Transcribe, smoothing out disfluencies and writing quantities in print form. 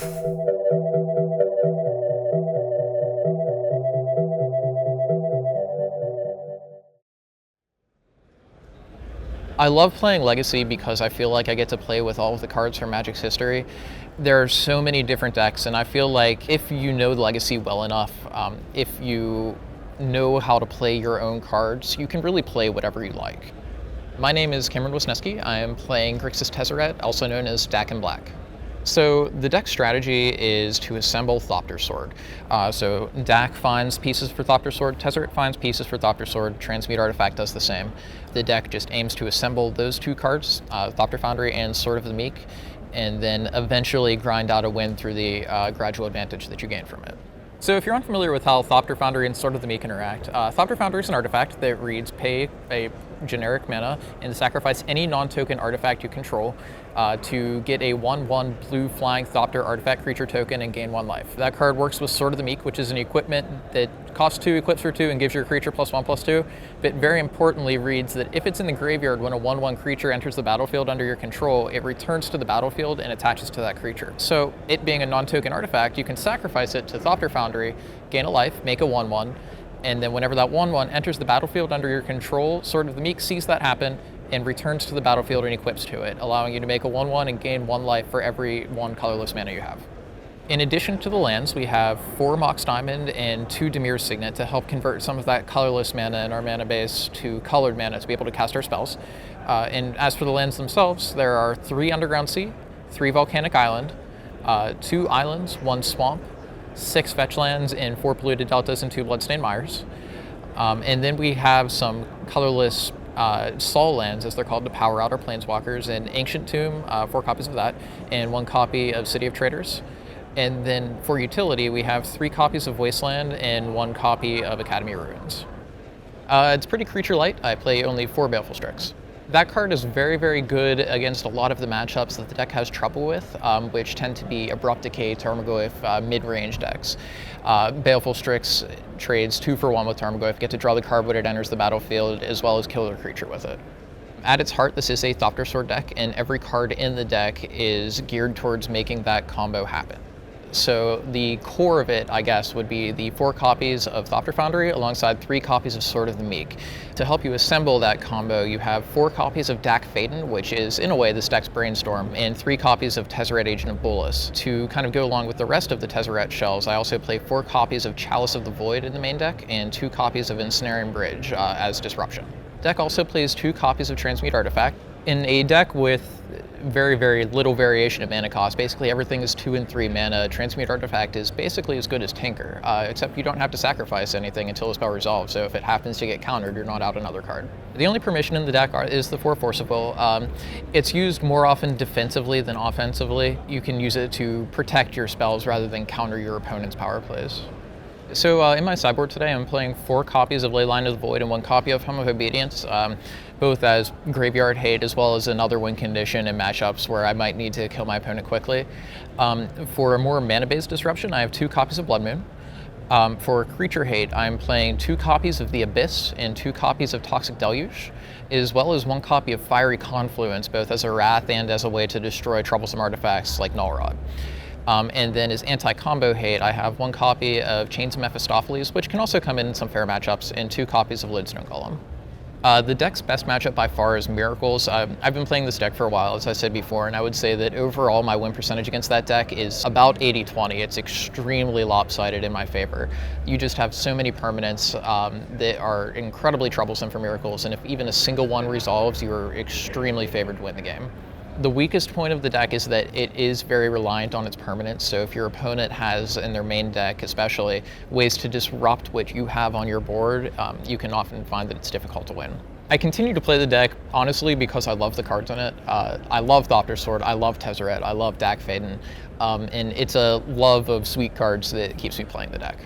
I love playing Legacy because I feel like I get to play with all of the cards from Magic's history. There are so many different decks, and I feel like if you know Legacy well enough, if you know how to play your own cards, you can really play whatever you like. My name is Cameron Wisniewski. I am playing Grixis Tezzeret, also known as Dack in Black. So the deck strategy is to assemble Thopter Sword. So Dack finds pieces for Thopter Sword, Tezzeret finds pieces for Thopter Sword, Transmute Artifact does the same. The deck just aims to assemble those two cards, Thopter Foundry and Sword of the Meek, and then eventually grind out a win through the gradual advantage that you gain from it. So if you're unfamiliar with how Thopter Foundry and Sword of the Meek interact, Thopter Foundry is an artifact that reads pay a generic mana and sacrifice any non-token artifact you control to get a 1/1 blue flying Thopter artifact creature token and gain 1 life. That card works with Sword of the Meek, which is an equipment that costs 2, equips for 2, and gives your creature +1/+2, but very importantly reads that if it's in the graveyard when a 1/1 creature enters the battlefield under your control, it returns to the battlefield and attaches to that creature. So it being a non-token artifact, you can sacrifice it to Thopter Foundry, gain a life, make a 1/1, and then whenever that 1/1 enters the battlefield under your control, Sword of the Meek sees that happen and returns to the battlefield and equips to it, allowing you to make a 1/1 and gain 1 life for every 1 colorless mana you have. In addition to the lands, we have 4 Mox Diamond and 2 Dimir Signet to help convert some of that colorless mana in our mana base to colored mana to be able to cast our spells. And as for the lands themselves, there are 3 Underground Sea, 3 Volcanic Island, 2 Islands, 1 Swamp, 6 fetch lands, and 4 Polluted Deltas and 2 Bloodstained Mires. And then we have some colorless Sol lands, as they're called, to power out our Planeswalkers, and Ancient Tomb, 4 copies of that, and 1 copy of City of Traitors. And then for utility, we have 3 copies of Wasteland and 1 copy of Academy Ruins. It's pretty creature light. I play only 4 Baleful Strix. That card is very, very good against a lot of the matchups that the deck has trouble with, which tend to be Abrupt Decay, Tarmogoyf, mid-range decks. Baleful Strix trades 2 for 1 with Tarmogoyf, get to draw the card when it enters the battlefield, as well as kill a creature with it. At its heart, this is a Thopter Sword deck, and every card in the deck is geared towards making that combo happen. So the core of it, I guess, would be the 4 copies of Thopter Foundry alongside 3 copies of Sword of the Meek. To help you assemble that combo, you have 4 copies of Dack Fayden, which is, in a way, this deck's brainstorm, and 3 copies of Tezzeret, Agent of Bolas. To kind of go along with the rest of the Tezzeret shells, I also play 4 copies of Chalice of the Void in the main deck, and 2 copies of Ensnaring Bridge as Disruption. Deck also plays 2 copies of Transmute Artifact. In a deck with very, very little variation of mana cost, basically everything is 2 and 3 mana, Transmute Artifact is basically as good as Tinker, except you don't have to sacrifice anything until the spell resolves, so if it happens to get countered, you're not out another card. The only permission in the deck is the 4 Force of Will. It's used more often defensively than offensively. You can use it to protect your spells rather than counter your opponent's power plays. So in my sideboard today, I'm playing 4 copies of Leyland of the Void and 1 copy of Helm of Obedience, both as graveyard hate as well as another win condition in matchups where I might need to kill my opponent quickly. For a more mana-based disruption, I have 2 copies of Blood Moon. For creature hate, I'm playing 2 copies of the Abyss and 2 copies of Toxic Deluge, as well as 1 copy of Fiery Confluence, both as a wrath and as a way to destroy troublesome artifacts like Null Rod. And then as anti-combo hate, I have 1 copy of Chains of Mephistopheles, which can also come in some fair matchups, and 2 copies of Lodestone Golem. The deck's best matchup by far is Miracles. I've been playing this deck for a while, as I said before, and I would say that overall my win percentage against that deck is about 80-20. It's extremely lopsided in my favor. You just have so many permanents that are incredibly troublesome for Miracles, and if even a single one resolves, you're extremely favored to win the game. The weakest point of the deck is that it is very reliant on its permanents, so if your opponent has, in their main deck especially, ways to disrupt what you have on your board, you can often find that it's difficult to win. I continue to play the deck, honestly, because I love the cards in it. I love Thopter Sword, I love Tezzeret, I love Dack Fayden, and it's a love of sweet cards that keeps me playing the deck.